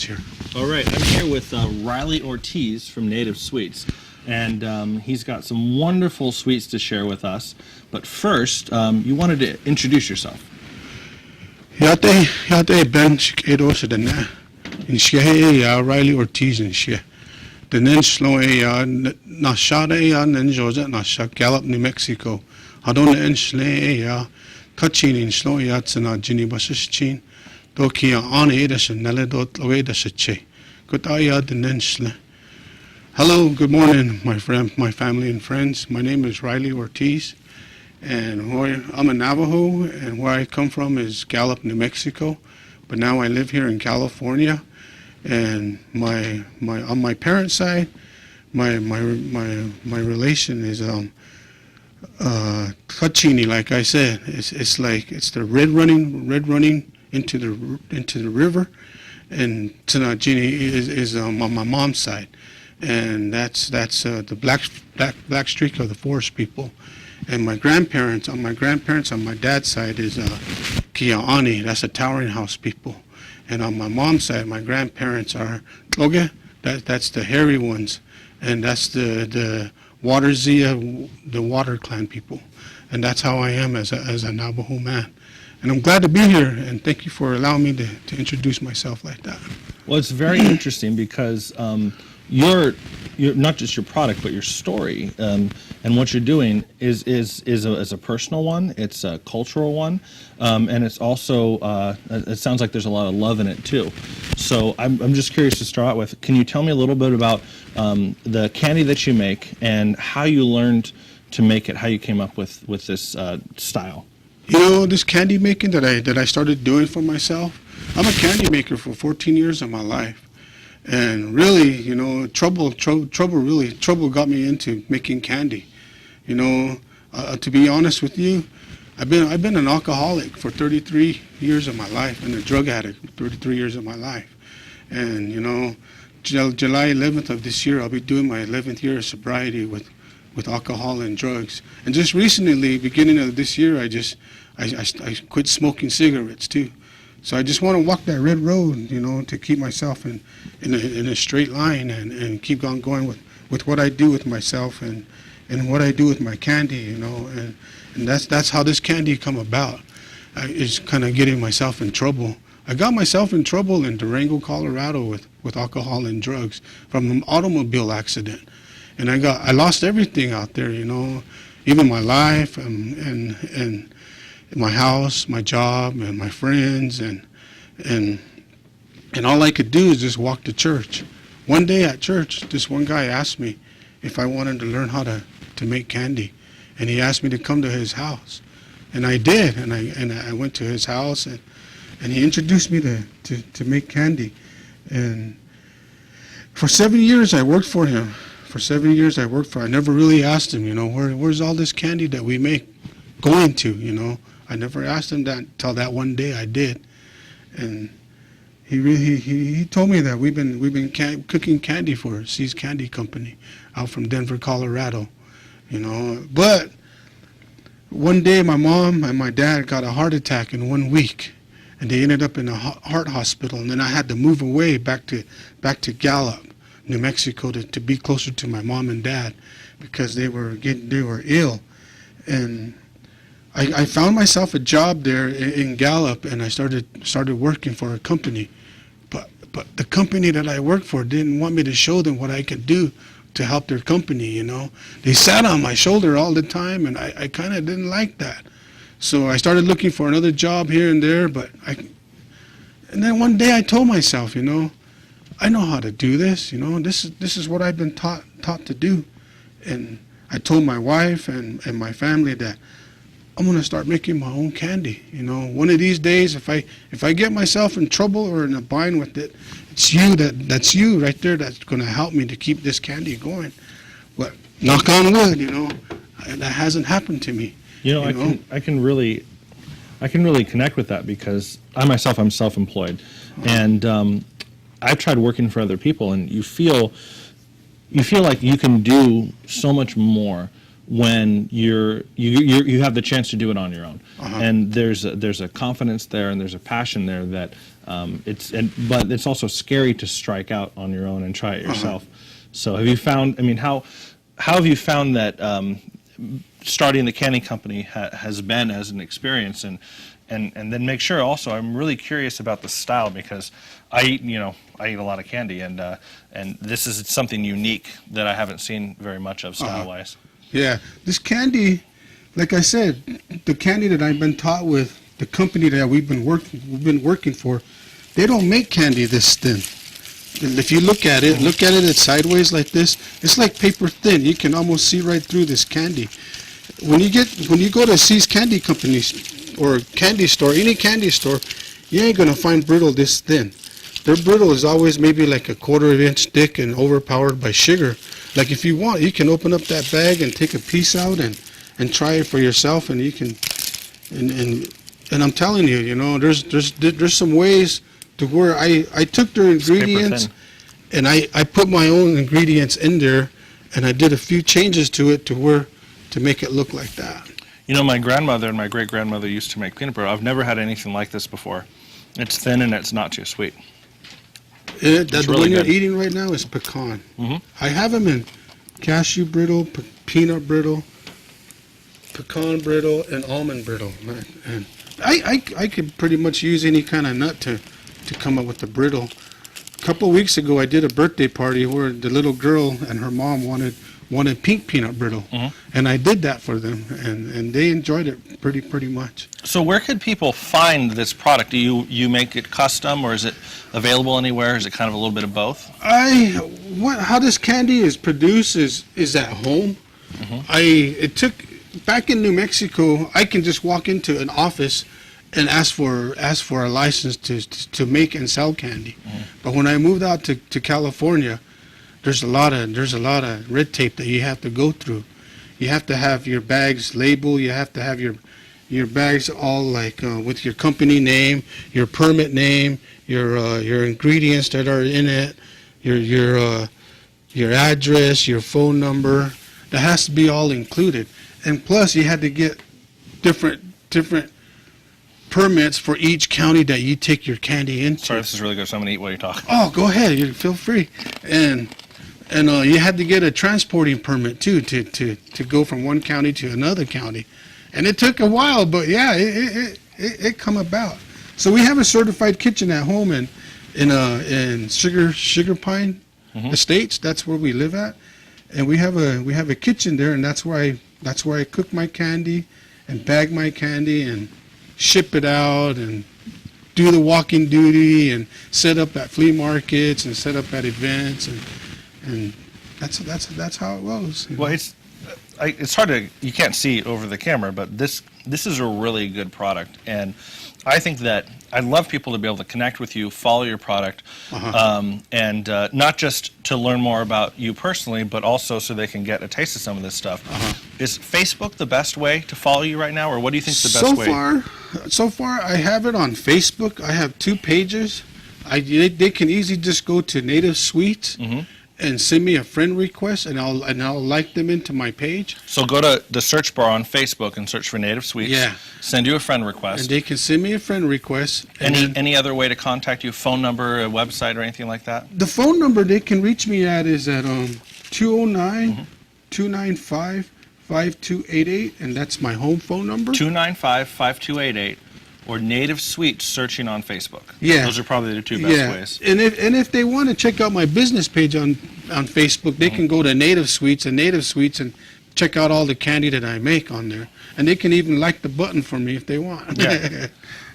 here. All right, I'm here with Riley Ortiz from Native Sweets, and he's got some wonderful sweets to share with us. But first, you wanted to introduce yourself. Yate Ben Shikedo sa dana. In Shia ya Riley Ortiz in Shia. The nen slow ya Nashada ya nen Jose Nasha Gallup, New Mexico. Hadona en Shle ya Kachin in slow ya Tsana Jini Bashishin. Dokia on Edas and Neledot Loedas che. Good aya the nen Shle. Hello, good morning, my friend, my family and friends. My name is Riley Ortiz, and I'm a Navajo, and where I come from is Gallup, New Mexico, but now I live here in California. And on my parents' side, my relation is Kachini, like I said. It's the red running into the river, and Tsanajini is on my mom's side. And that's the black streak of the forest people. And my grandparents on my dad's side is Kia'ani, that's the towering house people. And on my mom's side, my grandparents are Tloge, that's the hairy ones, and that's the Water Zia, the Water Clan people. And that's how I am as a Navajo man. And I'm glad to be here, and thank you for allowing me to introduce myself like that. Well, it's very interesting because you're not just your product, but your story and what you're doing is a personal one. It's a cultural one, and it's also it sounds like there's a lot of love in it too. So I'm just curious to start out with. Can you tell me a little bit about the candy that you make and how you learned to make it? How you came up with this style? You know, this candy making that I started doing for myself. I'm a candy maker for 14 years of my life. And really, you know, trouble got me into making candy. You know, to be honest with you, I've been an alcoholic for 33 years of my life and a drug addict for 33 years of my life. And, you know, July 11th of this year, I'll be doing my 11th year of sobriety with alcohol and drugs. And just recently, beginning of this year, I quit smoking cigarettes too. So I just want to walk that red road, you know, to keep myself in a straight line and keep on going with what I do with myself and what I do with my candy, you know, and that's how this candy come about. Is kind of getting myself in trouble. I got myself in trouble in Durango, Colorado with alcohol and drugs from an automobile accident, and I lost everything out there, you know, even my life and my house, my job, and my friends, and all I could do is just walk to church. One day at church, this one guy asked me if I wanted to learn how to make candy, and he asked me to come to his house, and I did, and I went to his house, and he introduced me to make candy, and for 7 years I worked for him. I never really asked him, you know, where's all this candy that we make going to, you know. I never asked him that until that one day I did, and he told me that we've been cooking candy for C's Candy Company out from Denver, Colorado, you know. But one day my mom and my dad got a heart attack in 1 week, and they ended up in a heart hospital, and then I had to move away back to Gallup, New Mexico, to be closer to my mom and dad because they were ill, and I found myself a job there in Gallup, and I started working for a company, but the company that I worked for didn't want me to show them what I could do to help their company, you know. They sat on my shoulder all the time, and I kind of didn't like that. So I started looking for another job here and there, and then one day I told myself, you know, I know how to do this, you know. This is what I've been taught to do, and I told my wife and my family that I'm going to start making my own candy. You know, one of these days, if I get myself in trouble or in a bind with it, it's that's you right there that's going to help me to keep this candy going. But knock on wood, you know, that hasn't happened to me. You know, I can really connect with that because I myself am self-employed, and I've tried working for other people, and you feel like you can do so much more when you have the chance to do it on your own, and there's a confidence there, and there's a passion there that but it's also scary to strike out on your own and try it yourself. So have you found? I mean, how have you found that starting the candy company has been as an experience, and then make sure also, I'm really curious about the style, because I eat a lot of candy, and this is something unique that I haven't seen very much of style-wise. Yeah, this candy, like I said, the candy that I've been taught with, the company that we've been working for, they don't make candy this thin. If you look at it, it's sideways like this. It's like paper thin. You can almost see right through this candy. When you go to C's Candy Companies or candy store, any candy store, you ain't gonna find brittle this thin. Their brittle is always maybe like a 1/4 inch thick and overpowered by sugar. Like if you want, you can open up that bag and take a piece out and try it for yourself, and you can, and I'm telling you, there's some ways to where I took their ingredients and I put my own ingredients in there, and I did a few changes to it to make it look like that. My grandmother and my great-grandmother used to make peanut butter. I've never had anything like this before. It's thin and it's not too sweet. The one you're eating right now is pecan. I have them in cashew brittle, peanut brittle, pecan brittle, and almond brittle. And I could pretty much use any kind of nut to come up with the brittle. A couple of weeks ago, I did a birthday party where the little girl and her mom wanted pink peanut brittle, and I did that for them, and they enjoyed it pretty much. So where could people find this product? Do you make it custom, or is it available anywhere? Is it kind of a little bit of both? How this candy is produced is at home. It took back in New Mexico. I can just walk into an office and ask for a license to make and sell candy. But when I moved out to California, there's a lot of red tape that you have to go through. You have to have your bags labeled. You have to have your bags all like with your company name, your permit name, your ingredients that are in it, your address, your phone number. That has to be all included. And plus, you had to get different permits for each county that you take your candy into. Sorry, this is really good, so I'm going to eat while you talk. Oh, go ahead. You feel free. And you had to get a transporting permit, too, to go from one county to another county. And it took a while, but, yeah, it come about. So we have a certified kitchen at home in Sugar Pine Estates. That's where we live at. And we have a kitchen there, and that's where I cook my candy and bag my candy and ship it out and do the walking duty and set up at flea markets and set up at events, and that's how it goes. Well, it's hard to, you can't see over the camera, but this is a really good product, and I think that I'd love people to be able to connect with you, follow your product, and not just to learn more about you personally, but also so they can get a taste of some of this stuff. Is Facebook the best way to follow you right now, or what do you think is the best way? So far, I have it on Facebook. I have 2 pages. They can easily just go to Native Sweets and send me a friend request, and I'll like them into my page. So go to the search bar on Facebook and search for Native Sweets. Yeah. Send you a friend request. And they can send me a friend request. Any other way to contact you? Phone number, a website, or anything like that? The phone number they can reach me at is at 209-295-5288, and that's my home phone number. 295-5288. Or Native Sweets searching on Facebook. Yeah. Those are probably the 2 best ways. And if they want to check out my business page on Facebook, they can go to Native Sweets and check out all the candy that I make on there. And they can even like the button for me if they want. Yeah.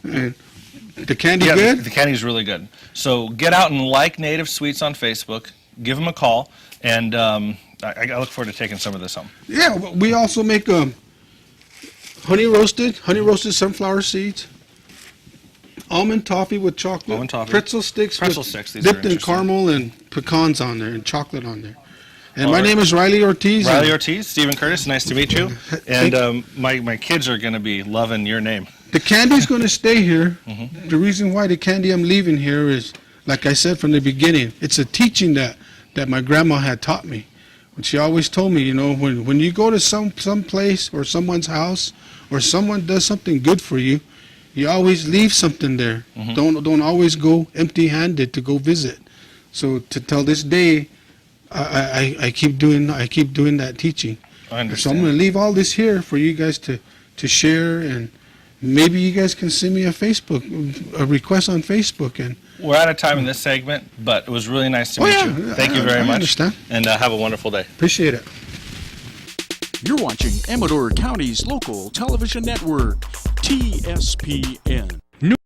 The candy good? The candy's really good. So get out and like Native Sweets on Facebook. Give them a call. And I look forward to taking some of this home. Yeah, we also make honey roasted sunflower seeds. Almond toffee with chocolate. Almond toffee. Pretzel sticks. These dipped in caramel and pecans on there and chocolate on there. And my name is Riley Ortiz. Riley Ortiz, Stephen Curtis, nice to meet you. And my kids are going to be loving your name. The candy's going to stay here. The reason why the candy I'm leaving here is, like I said from the beginning, it's a teaching that my grandma had taught me. But she always told me, when you go to some place or someone's house or someone does something good for you, you always leave something there. Don't always go empty-handed to go visit. So till this day, I keep doing that teaching. I understand. So I'm going to leave all this here for you guys to share, and maybe you guys can send me a request on Facebook. And We're out of time in this segment, but it was really nice to meet you. Thank you very much. I understand. And have a wonderful day. Appreciate it. You're watching Amador County's local television network, TSPN.